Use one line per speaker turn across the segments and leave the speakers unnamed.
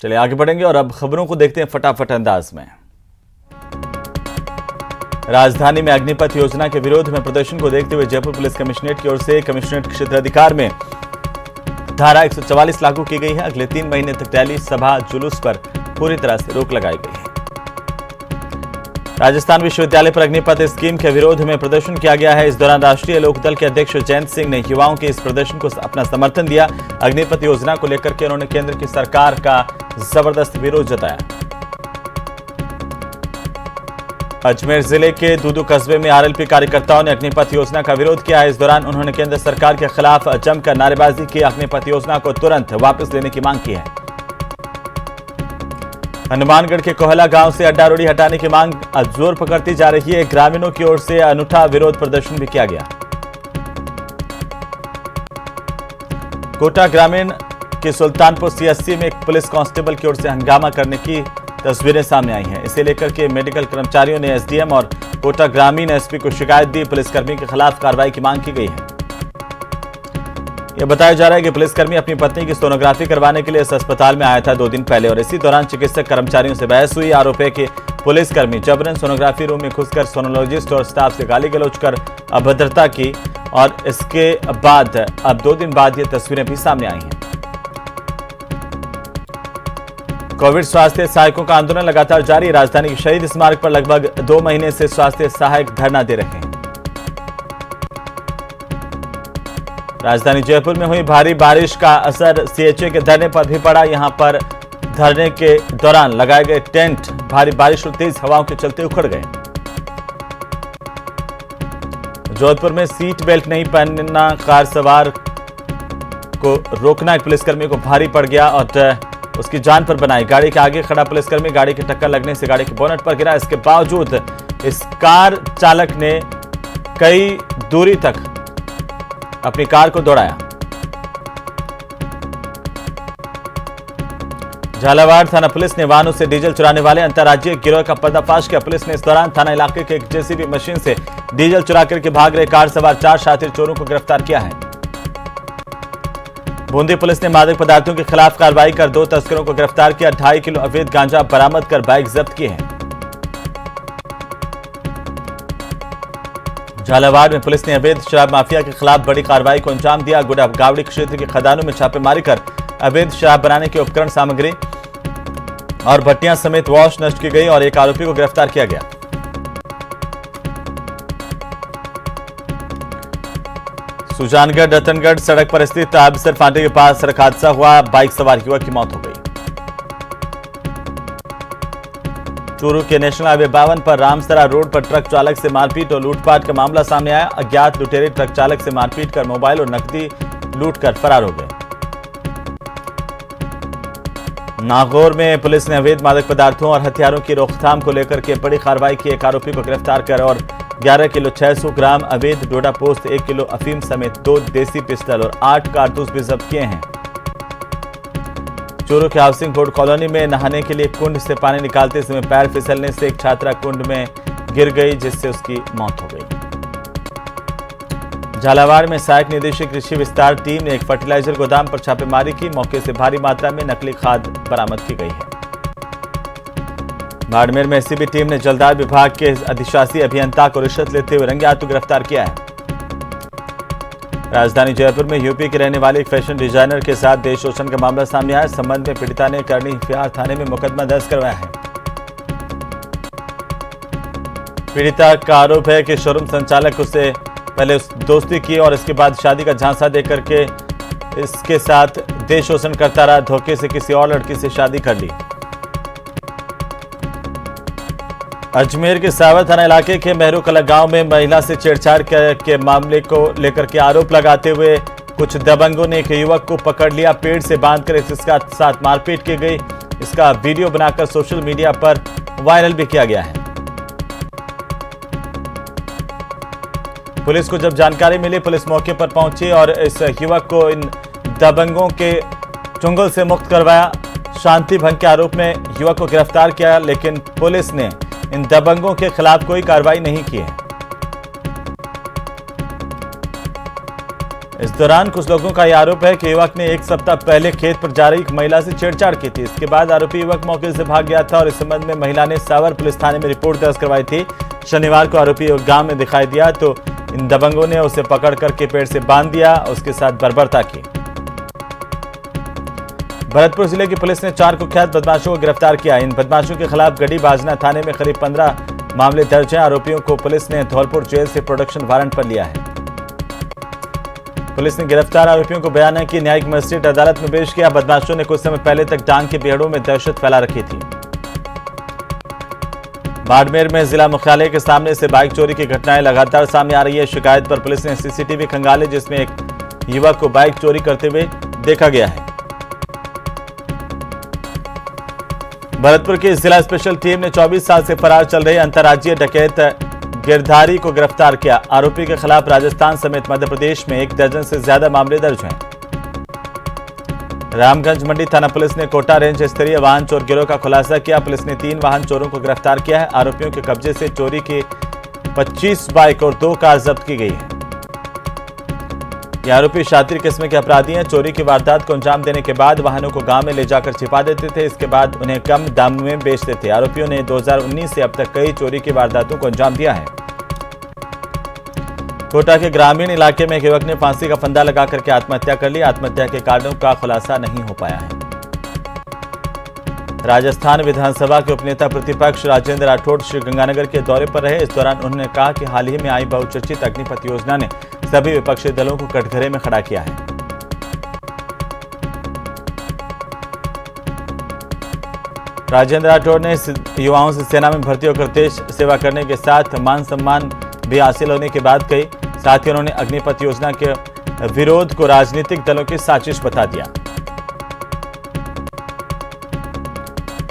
चलिए आगे बढ़ेंगे और अब खबरों को देखते हैं फटाफट अंदाज में। राजधानी में अग्निपथ योजना के विरोध में प्रदर्शन को देखते हुए जयपुर पुलिस कमिश्नरेट की ओर से कमिश्नरेट क्षेत्राधिकार में धारा 144 लागू की गई है। अगले 3 महीने तक रैली, सभा, जुलूस पर पूरी तरह से रोक लगाई गई है। राजस्थान विश्वविद्यालय पर अग्निपथ स्कीम के विरोध में प्रदर्शन किया गया है। इस दौरान राष्ट्रीय लोकदल के अध्यक्ष जयंत सिंह ने युवाओं के इस प्रदर्शन को अपना समर्थन दिया। अग्निपथ योजना को लेकर के उन्होंने केंद्र की सरकार का जबरदस्त विरोध जताया। अजमेर जिले के दूदू कस्बे में आरएलपी कार्यकर्ताओं ने अग्निपथ योजना का विरोध किया है। इस दौरान उन्होंने केंद्र सरकार के खिलाफ जमकर नारेबाजी की। अग्निपथ योजना को तुरंत वापस लेने की मांग की है। हनुमानगढ़ के कोहला गांव से अड्डारोड़ी हटाने की मांग जोर पकड़ती जा रही है। ग्रामीणों की ओर से अनूठा विरोध प्रदर्शन भी किया गया। कोटा ग्रामीण के सुल्तानपुर सीएससी में एक पुलिस कांस्टेबल की ओर से हंगामा करने की तस्वीरें सामने आई हैं। इसे लेकर के मेडिकल कर्मचारियों ने एसडीएम और कोटा ग्रामीण एसपी को शिकायत दी। पुलिसकर्मी के खिलाफ कार्रवाई की मांग की गई है। यह बताया जा रहा है कि पुलिसकर्मी अपनी पत्नी की सोनोग्राफी करवाने के लिए इस अस्पताल में आया था 2 दिन पहले और इसी दौरान चिकित्सक कर्मचारियों से बहस हुई। आरोप है कि पुलिसकर्मी जबरन सोनोग्राफी रूम में घुसकर सोनोलॉजिस्ट और स्टाफ से गाली गलौज कर अभद्रता की और इसके बाद अब 2 दिन बाद ये तस्वीरें भी सामने आई हैं। कोविड स्वास्थ्य सहायकों का आंदोलन लगातार जारी। राजधानी के शहीद स्मारक पर लगभग 2 महीने से स्वास्थ्य सहायक धरना दे रहे हैं। राजधानी जयपुर में हुई भारी बारिश का असर सीएचए के धरने पर भी पड़ा। यहां पर धरने के दौरान लगाए गए टेंट भारी बारिश और तेज हवाओं के चलते उखड़ गए। जोधपुर में सीट बेल्ट नहीं पहनना, कार सवार को रोकना एक पुलिसकर्मी को भारी पड़ गया और उसकी जान पर बनाई। गाड़ी के आगे खड़ा पुलिसकर्मी गाड़ी की टक्कर लगने से गाड़ी के बोनट पर गिरा। इसके बावजूद इस कार चालक ने कई दूरी तक अपनी कार को दौड़ाया। झालावाड़ थाना पुलिस ने वाहनों से डीजल चुराने वाले अंतर्राज्यीय गिरोह का पर्दाफाश किया। पुलिस ने इस दौरान थाना इलाके के एक जेसीबी मशीन से डीजल चुरा करके भाग रहे कार सवार 4 शातिर चोरों को गिरफ्तार किया है। बूंदी पुलिस ने मादक पदार्थों के खिलाफ कार्रवाई कर 2 तस्करों को गिरफ्तार किया। 2.5 किलो अवैध गांजा बरामद कर बाइक जब्त किए हैं। झालावाड़ में पुलिस ने अवैध शराब माफिया के खिलाफ बड़ी कार्रवाई को अंजाम दिया। गुड़ागावड़ी क्षेत्र के खदानों में छापेमारी कर अवैध शराब बनाने के उपकरण, सामग्री और भट्टियां समेत वॉश नष्ट की गई और एक आरोपी को गिरफ्तार किया गया। सुजानगढ़ रतनगढ़ सड़क पर स्थित आबसर फाटे के पास सड़क हादसा हुआ। बाइक सवार युवक की मौत हो गई। चूरू के नेशनल हाईवे 52 पर रामसरा रोड पर ट्रक चालक से मारपीट और लूटपाट का मामला सामने आया। अज्ञात लुटेरे ट्रक चालक से मारपीट कर मोबाइल और नकदी लूटकर फरार हो गए। नागौर में पुलिस ने अवैध मादक पदार्थों और हथियारों की रोकथाम को लेकर के बड़ी कार्रवाई की। एक आरोपी को गिरफ्तार कर और 11 किलो 600 ग्राम अवैध डोडा पोस्त, 1 किलो अफीम समेत 2 देसी पिस्टल और 8 कारतूस भी जब्त किए हैं। चूरू के हाउसिंग बोर्ड कॉलोनी में नहाने के लिए कुंड से पानी निकालते समय पैर फिसलने से एक छात्रा कुंड में गिर गई, जिससे उसकी मौत हो गई। झालावाड़ में सहायक निदेशक कृषि विस्तार टीम ने एक फर्टिलाइजर गोदाम पर छापेमारी की। मौके से भारी मात्रा में नकली खाद बरामद की गई है। बाड़मेर में एसीबी टीम ने जलदाय विभाग के अधिशासी अभियंता को रिश्वत लेते हुए रंगे हाथों गिरफ्तार किया है। राजधानी जयपुर में यूपी के रहने वाले एक फैशन डिजाइनर के साथ देश शोषण का मामला सामने आया। इस संबंध में पीड़िता ने करनी हिफियार थाने में मुकदमा दर्ज करवाया है। पीड़िता का आरोप है कि शोरूम संचालक उससे पहले दोस्ती की और इसके बाद शादी का झांसा देकर के इसके साथ देश शोषण करता रहा। धोखे से किसी और लड़की से शादी कर ली। अजमेर के सावर थाना इलाके के मेहरू कला गांव में महिला से छेड़छाड़ के मामले को लेकर के आरोप लगाते हुए कुछ दबंगों ने एक युवक को पकड़ लिया। पेड़ से बांधकर इसके साथ मारपीट की गई। इसका वीडियो बनाकर सोशल मीडिया पर वायरल भी किया गया है। पुलिस को जब जानकारी मिली, पुलिस मौके पर पहुंची और इस युवक को इन दबंगों के चुंगल से मुक्त करवाया। शांति भंग के आरोप में युवक को गिरफ्तार किया, लेकिन पुलिस ने इन दबंगों के खिलाफ कोई कार्रवाई नहीं की है। इस दौरान कुछ लोगों का यह आरोप है कि युवक ने एक सप्ताह पहले खेत पर जा रही एक महिला से छेड़छाड़ की थी। इसके बाद आरोपी युवक मौके से भाग गया था और इस संबंध में महिला ने सावर पुलिस थाने में रिपोर्ट दर्ज करवाई थी। शनिवार को आरोपी गांव में दिखाई दिया तो इन दबंगों ने उसे पकड़ करके पेड़ से बांध दिया, उसके साथ बर्बरता की। भरतपुर जिले की पुलिस ने 4 कुख्यात बदमाशों को गिरफ्तार किया। इन बदमाशों के खिलाफ गढ़ी बाजना थाने में करीब 15 मामले दर्ज हैं। आरोपियों को पुलिस ने धौलपुर जेल से प्रोडक्शन वारंट पर लिया है। पुलिस ने गिरफ्तार आरोपियों को बयाना की न्यायिक मजिस्ट्रेट अदालत में पेश किया। बदमाशों ने कुछ समय पहले तक डांग के बेहड़ों में दहशत फैला रखी थी। बाड़मेर में जिला मुख्यालय के सामने से बाइक चोरी की घटनाएं लगातार सामने आ रही है। शिकायत पर पुलिस ने सीसीटीवी खंगाले जिसमें एक युवक को बाइक चोरी करते हुए देखा गया है। भरतपुर की जिला स्पेशल टीम ने 24 साल से फरार चल रहे अंतर्राज्यीय डकैत गिरधारी को गिरफ्तार किया। आरोपी के खिलाफ राजस्थान समेत मध्य प्रदेश में 1 दर्जन से ज्यादा मामले दर्ज हैं। रामगंज मंडी थाना पुलिस ने कोटा रेंज स्तरीय वाहन चोर गिरोह का खुलासा किया। पुलिस ने 3 वाहन चोरों को गिरफ्तार किया है। आरोपियों के कब्जे से चोरी की 25 बाइक और 2 कार जब्त की गई है। ये आरोपी शातिर किस्म के अपराधी हैं। चोरी की वारदात को अंजाम देने के बाद वाहनों को गांव में ले जाकर छिपा देते थे। इसके बाद उन्हें कम दाम में बेचते थे। आरोपियों ने 2019 से अब तक कई चोरी की वारदातों को अंजाम दिया है। कोटा के ग्रामीण इलाके में एक युवक ने फांसी का फंदा लगा करके आत्महत्या कर ली। आत्महत्या के कारणों का खुलासा नहीं हो पाया है। राजस्थान विधानसभा के उपनेता प्रतिपक्ष राजेंद्र राठौड़ श्रीगंगानगर के दौरे पर रहे। इस दौरान उन्होंने कहा कि हाल ही में आई बहुचर्चित अग्निपथ योजना ने सभी विपक्षी दलों को कटघरे में खड़ा किया है। राजेंद्र राठौड़ ने युवाओं से सेना में भर्ती होकर देश सेवा करने के साथ मान सम्मान भी हासिल होने की बात कही। साथ ही उन्होंने अग्निपथ योजना के विरोध को राजनीतिक दलों की साजिश बता दिया।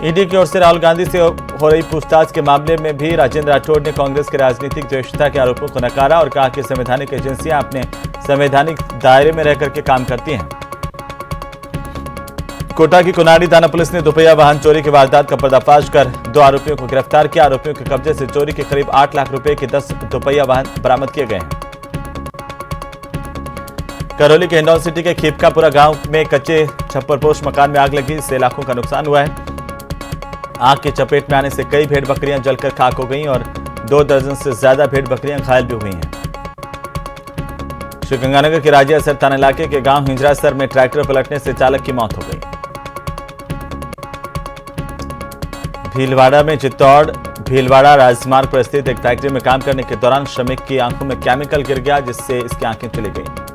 ईडी की ओर से राहुल गांधी से हो रही पूछताछ के मामले में भी राजेंद्र राठौड़ ने कांग्रेस के राजनीतिक द्वेषता के आरोपों को नकारा और कहा कि संवैधानिक एजेंसियां अपने संवैधानिक दायरे में रहकर के काम करती हैं। कोटा की कुनाडी थाना पुलिस ने दोपहिया वाहन चोरी की वारदात का पर्दाफाश कर 2 आरोपियों को गिरफ्तार किया। आरोपियों के कब्जे से चोरी के करीब 8 लाख रुपए के 10 दोपहिया वाहन बरामद किए गए हैं। करौली के हिंडौन सिटी के खीपकापुरा गांव में कच्चे छप्परपोश मकान में आग लगी, इससे लाखों का नुकसान हुआ है। आग की चपेट में आने से कई भेड़ बकरियां जलकर खाक हो गईं और 2 दर्जन से ज्यादा भेड़ बकरियां घायल भी हुई हैं। श्रीगंगानगर के राजियासर थाना इलाके के गांव हिंजरासर में ट्रैक्टर पलटने से चालक की मौत हो गई। भीलवाड़ा में चित्तौड़ भीलवाड़ा राजमार्ग पर स्थित एक फैक्ट्री में काम करने के दौरान श्रमिक की आंखों में केमिकल गिर गया जिससे इसकी आंखें चली गईं।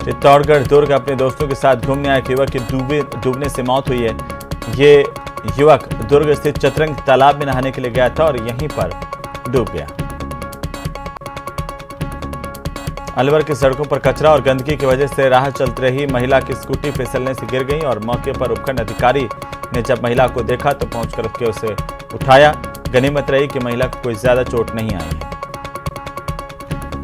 चित्तौड़गढ़ दुर्ग अपने दोस्तों के साथ घूमने आए युवक की डूबने से मौत हुई है। ये युवक दुर्ग स्थित चतरंग तालाब में नहाने के लिए गया था और यहीं पर डूब गया। अलवर की सड़कों पर कचरा और गंदगी की वजह से राह चलती रही महिला की स्कूटी फिसलने से गिर गई और मौके पर उपखंड अधिकारी ने जब महिला को देखा तो पहुंचकर के उसे उठाया। गनीमत रही कि महिला को कोई ज्यादा चोट नहीं आई है।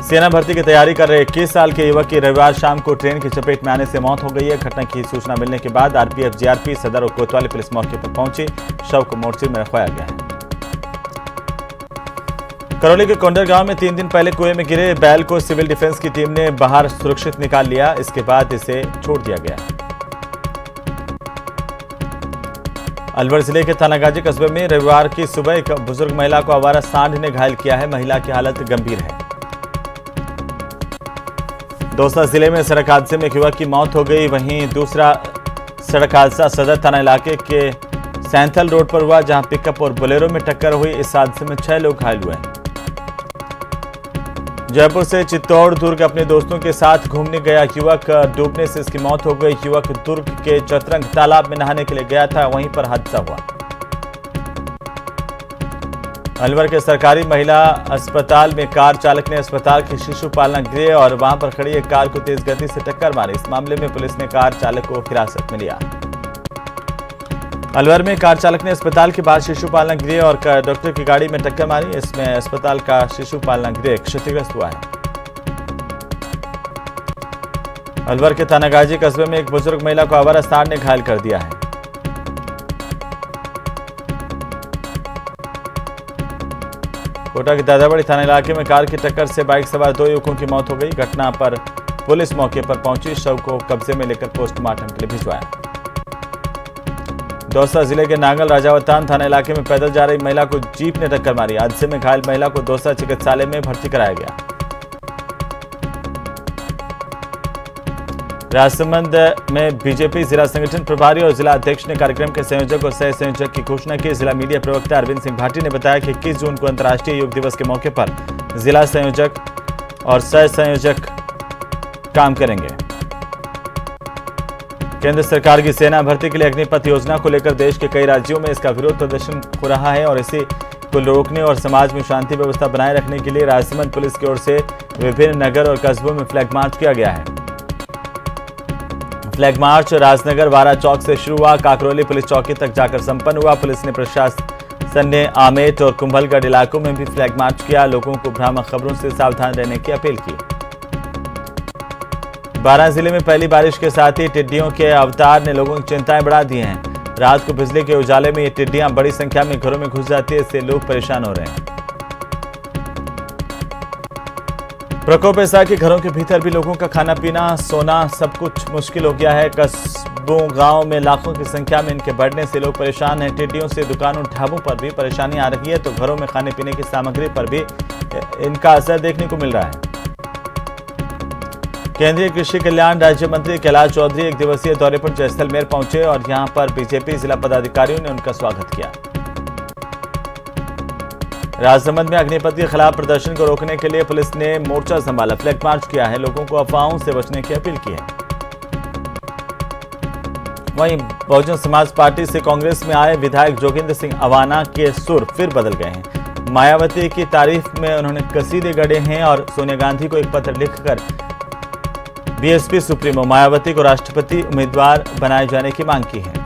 सेना भर्ती की तैयारी कर रहे 21 साल के युवक की रविवार शाम को ट्रेन की चपेट में आने से मौत हो गई है। घटना की सूचना मिलने के बाद आरपीएफ जीआरपी सदर और कोतवाली पुलिस मौके पर पहुंची। शव को मोर्चे में रखवाया गया है। करौली के कोंडर गांव में 3 दिन पहले कुएं में गिरे बैल को सिविल डिफेंस की टीम ने बाहर सुरक्षित निकाल लिया। इसके बाद इसे छोड़ दिया गया। अलवर जिले के थानागाजी कस्बे में रविवार की सुबह एक बुजुर्ग महिला को आवारा सांड ने घायल किया है। महिला की हालत गंभीर है। दौसा जिले में सड़क हादसे में एक युवक की मौत हो गई। वहीं दूसरा सड़क हादसा सदर थाना इलाके के सैंथल रोड पर हुआ जहां पिकअप और बोलेरो में टक्कर हुई। इस हादसे में 6 लोग घायल हुए। जयपुर से चित्तौड़ दुर्ग अपने दोस्तों के साथ घूमने गया युवक डूबने से इसकी मौत हो गई। युवक दुर्ग के चतरंग तालाब में नहाने के लिए गया था, वहीं पर हादसा हुआ। अलवर के सरकारी महिला अस्पताल में कार चालक ने अस्पताल के शिशु पालना गृह और वहां पर खड़ी एक कार को तेज गति से टक्कर मारी। इस मामले में पुलिस ने कार चालक को हिरासत में लिया। अलवर में कार चालक ने अस्पताल के बाहर शिशु पालना गृह और डॉक्टर की गाड़ी में टक्कर मारी। इसमें अस्पताल का शिशु पालना गृह क्षतिग्रस्त हुआ है। अलवर के थानागाजी कस्बे में एक बुजुर्ग महिला को आवारा सांड ने घायल कर दिया है। कोटा के दादाबड़ी थाना इलाके में कार की टक्कर से बाइक सवार 2 युवकों की मौत हो गई। घटना पर पुलिस मौके पर पहुंची, शव को कब्जे में लेकर पोस्टमार्टम के लिए भिजवाया। दौसा जिले के नांगल राजावतान थाना इलाके में पैदल जा रही महिला को जीप ने टक्कर मारी। हादसे में घायल महिला को दौसा चिकित्सालय में भर्ती कराया गया। राजसमंद में बीजेपी जिला संगठन प्रभारी और जिला अध्यक्ष ने कार्यक्रम के संयोजक और सह संयोजक की घोषणा की। जिला मीडिया प्रवक्ता अरविंद सिंह भाटी ने बताया कि 21 जून को अंतर्राष्ट्रीय योग दिवस के मौके पर जिला संयोजक और सह संयोजक काम करेंगे। केंद्र सरकार की सेना भर्ती के लिए अग्निपथ योजना को लेकर देश के कई राज्यों में इसका विरोध प्रदर्शन हो रहा है और इसी को रोकने और समाज में शांति व्यवस्था बनाए रखने के लिए राजसमंद पुलिस की ओर से विभिन्न नगर और कस्बों में फ्लैग मार्च किया गया है। फ्लैग मार्च राजनगर वारा चौक से शुरू हुआ, काकरोली पुलिस चौकी तक जाकर संपन्न हुआ। पुलिस ने प्रशासन ने आमेट और कुंभलगढ़ इलाकों में भी फ्लैग मार्च किया। लोगों को भ्रामक खबरों से सावधान रहने की अपील की। बारां जिले में पहली बारिश के साथ ही टिड्डियों के अवतार ने लोगों की चिंताएं बढ़ा दी हैं। रात को बिजली के उजाले में ये टिड्डियां बड़ी संख्या में घरों में घुस जाती है, इससे लोग परेशान हो रहे हैं। प्रकोप ऐसा कि घरों के भीतर भी लोगों का खाना पीना सोना सब कुछ मुश्किल हो गया है। कस्बों गांव में लाखों की संख्या में इनके बढ़ने से लोग परेशान हैं। टिड्डियों से दुकानों ढाबों पर भी परेशानी आ रही है तो घरों में खाने पीने की सामग्री पर भी इनका असर देखने को मिल रहा है। केंद्रीय कृषि कल्याण राज्य मंत्री कैलाश चौधरी एक दिवसीय दौरे पर जैसलमेर पहुंचे और यहां पर बीजेपी जिला पदाधिकारियों ने उनका स्वागत किया। राजसमंद में अग्निपथ के खिलाफ प्रदर्शन को रोकने के लिए पुलिस ने मोर्चा संभाला, फ्लैग मार्च किया है, लोगों को अफवाहों से बचने की अपील की है। वहीं बहुजन समाज पार्टी से कांग्रेस में आए विधायक जोगिंद्र सिंह अवाना के सुर फिर बदल गए हैं। मायावती की तारीफ में उन्होंने कसीदे गढ़े हैं और सोनिया गांधी को एक पत्र लिखकर बीएसपी सुप्रीमो मायावती को राष्ट्रपति उम्मीदवार बनाए जाने की मांग की है।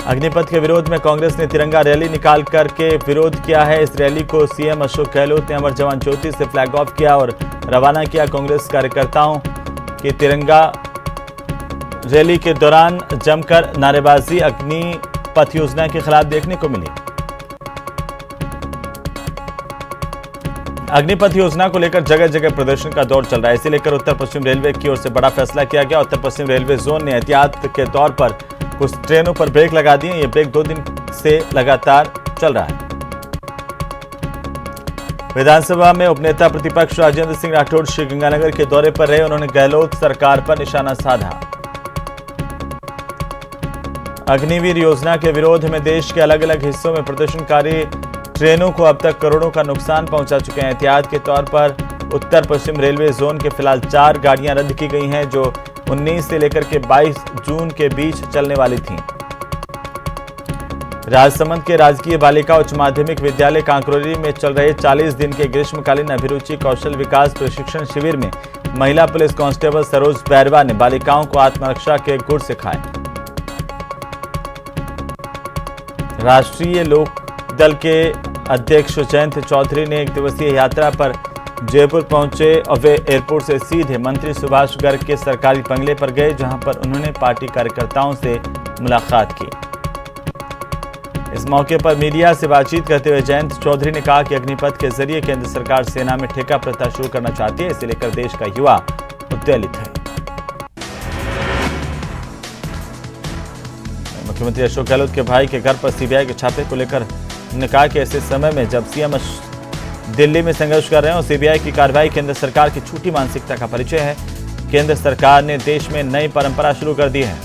अग्निपथ के विरोध में कांग्रेस ने तिरंगा रैली निकाल करके विरोध किया है। इस रैली को सीएम अशोक गहलोत ने अमर जवान ज्योति से फ्लैग ऑफ किया और रवाना किया। कांग्रेस कार्यकर्ताओं की तिरंगा रैली के दौरान जमकर नारेबाजी अग्निपथ योजना के खिलाफ देखने को मिली। अग्निपथ योजना को लेकर जगह जगह प्रदर्शन का दौर चल रहा है। इसे लेकर उत्तर पश्चिम रेलवे की ओर से बड़ा फैसला किया गया। उत्तर पश्चिम रेलवे जोन ने एहतियात के तौर पर कुछ ट्रेनों पर ब्रेक लगा दिए। ये ब्रेक 2 दिन से लगातार चल रहा है। विधानसभा में उपनेता प्रतिपक्ष राजेंद्र सिंह राठौड़ श्रीगंगानगर के दौरे पर रहे। उन्होंने गहलोत सरकार पर निशाना साधा। अग्निवीर योजना के विरोध में देश के अलग अलग हिस्सों में प्रदर्शनकारी ट्रेनों को अब तक करोड़ों का नुकसान पहुंचा चुके हैं। एहतियात के तौर पर उत्तर पश्चिम रेलवे जोन के फिलहाल 4 गाड़ियां रद्द की गई हैं जो 19 से लेकर के 22 जून के बीच चलने वाली थीं। राजसमंद के राजकीय बालिका उच्च माध्यमिक विद्यालय कांकरोली में चल रहे 40 दिन के ग्रीष्मकालीन अभिरुचि कौशल विकास प्रशिक्षण शिविर में महिला पुलिस कांस्टेबल सरोज बैरवा ने बालिकाओं को आत्मरक्षा के गुर सिखाए। राष्ट्रीय लोक दल के अध्यक्ष जयंत चौधरी ने एक दिवसीय यात्रा पर जयपुर पहुंचे और वे एयरपोर्ट से सीधे मंत्री सुभाष गर्ग के सरकारी बंगले पर गए, जहां पर उन्होंने पार्टी कार्यकर्ताओं से मुलाकात की। इस मौके पर मीडिया से बातचीत करते हुए जयंत चौधरी ने कहा कि अग्निपथ के जरिए केंद्र सरकार सेना में ठेका प्रथा शुरू करना चाहती है, इसे लेकर देश का युवा उद्वेलित है। मुख्यमंत्री अशोक गहलोत के भाई के घर पर सीबीआई के छापे को लेकर उन्होंने कहा कि ऐसे समय में जब सीएम दिल्ली में संघर्ष कर रहे हैं और सीबीआई की कार्रवाई केंद्र सरकार की झूठी मानसिकता का परिचय है। केंद्र सरकार ने देश में नई परंपरा शुरू कर दी है।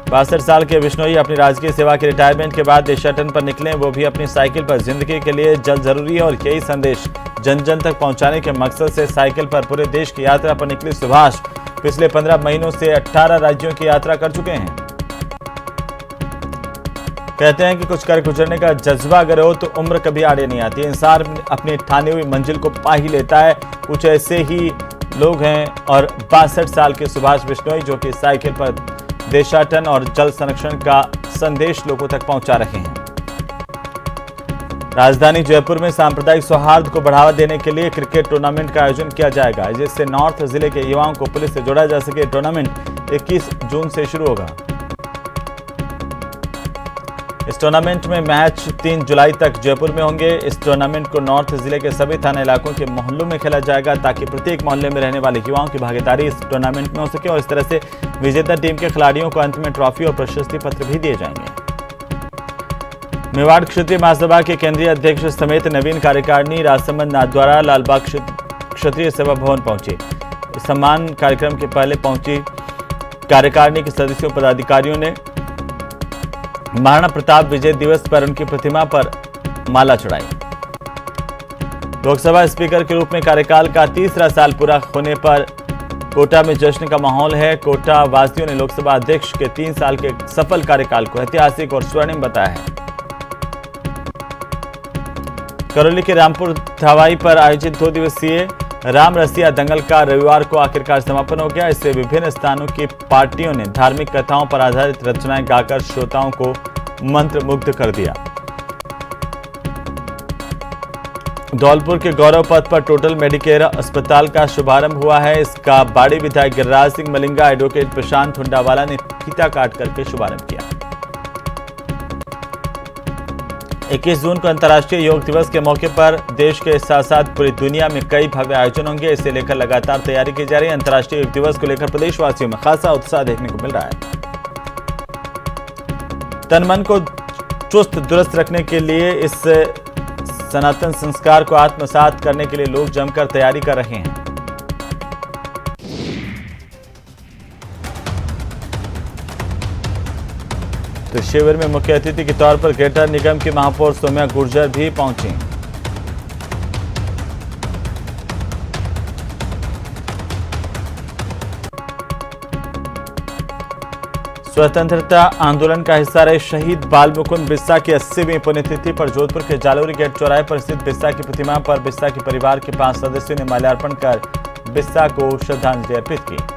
62 साल के बिश्नोई अपनी राजकीय सेवा के रिटायरमेंट के बाद देशाटन पर निकले, वो भी अपनी साइकिल पर। जिंदगी के लिए जल जरूरी है और यही संदेश जन जन तक पहुंचाने के मकसद से साइकिल पर पूरे देश की यात्रा पर निकली सुभाष पिछले 15 महीनों से 18 राज्यों की यात्रा कर चुके हैं। कहते हैं कि कुछ कर गुजरने का जज्बा अगर हो तो उम्र कभी आड़े नहीं आती। इंसान अपनी ठानी हुई मंजिल को पा ही लेता है। कुछ ऐसे ही लोग हैं और 62 साल के सुभाष बिश्नोई जो कि साइकिल पर देशाटन और जल संरक्षण का संदेश लोगों तक पहुंचा रहे हैं। राजधानी जयपुर में सांप्रदायिक सौहार्द को बढ़ावा देने के लिए क्रिकेट टूर्नामेंट का आयोजन किया जाएगा, जिससे नॉर्थ जिले के युवाओं को पुलिस से जोड़ा जा सके। टूर्नामेंट 21 जून से शुरू होगा। इस टूर्नामेंट में मैच 3 जुलाई तक जयपुर में होंगे। इस टूर्नामेंट को नॉर्थ जिले के सभी थाना इलाकों के मोहल्लों में खेला जाएगा ताकि प्रत्येक मोहल्ले में रहने वाले युवाओं की भागीदारी इस टूर्नामेंट में हो सके और इस तरह से विजेता टीम के खिलाड़ियों को अंत में ट्रॉफी और प्रशस्ति पत्र भी दिए जाएंगे। मेवाड़ क्षेत्रीय महासभा के केंद्रीय अध्यक्ष समेत नवीन कार्यकारिणी राजसमंद नाथद्वारा लालबाग क्षेत्रीय सेवा भवन पहुंची। सम्मान कार्यक्रम के पहले पहुंची कार्यकारिणी के सदस्यों पदाधिकारियों ने महाराणा प्रताप विजय दिवस पर उनकी प्रतिमा पर माला चढ़ाई। लोकसभा स्पीकर के रूप में कार्यकाल का तीसरा साल पूरा होने पर कोटा में जश्न का माहौल है। कोटा वासियों ने लोकसभा अध्यक्ष के 3 साल के सफल कार्यकाल को ऐतिहासिक और स्वर्णिम बताया है। करौली के रामपुर धावाई पर आयोजित 2 दिवसीय राम रसिया दंगल का रविवार को आखिरकार समापन हो गया। इससे विभिन्न स्थानों की पार्टियों ने धार्मिक कथाओं पर आधारित रचनाएं गाकर श्रोताओं को मंत्रमुग्ध कर दिया। धौलपुर के गौरव पथ पर टोटल मेडिकेयर अस्पताल का शुभारंभ हुआ है। इसका बाड़ी विधायक गिरिराज सिंह मलिंगा, एडवोकेट प्रशांत हुंडावाला ने फीता काट करके शुभारंभ किया। 21 जून को अंतर्राष्ट्रीय योग दिवस के मौके पर देश के साथ साथ पूरी दुनिया में कई भव्य आयोजन होंगे। इसे लेकर लगातार तैयारी की जा रही है। अंतर्राष्ट्रीय योग दिवस को लेकर प्रदेशवासियों में खासा उत्साह देखने को मिल रहा है। तन मन को चुस्त दुरुस्त रखने के लिए इस सनातन संस्कार को आत्मसात करने के लिए लोग जमकर तैयारी कर रहे हैं। तो शिविर में मुख्य अतिथि के तौर पर ग्रेटर निगम की महापौर सौम्या गुर्जर भी पहुंची। स्वतंत्रता आंदोलन का हिस्सा रहे शहीद बाल मुकुंद बिस्सा की 80वीं पुण्यतिथि पर जोधपुर के जालोरी गेट चौराहे पर स्थित बिस्सा की प्रतिमा पर बिस्सा के परिवार के 5 सदस्यों ने माल्यार्पण कर बिस्सा को श्रद्धांजलि अर्पित की।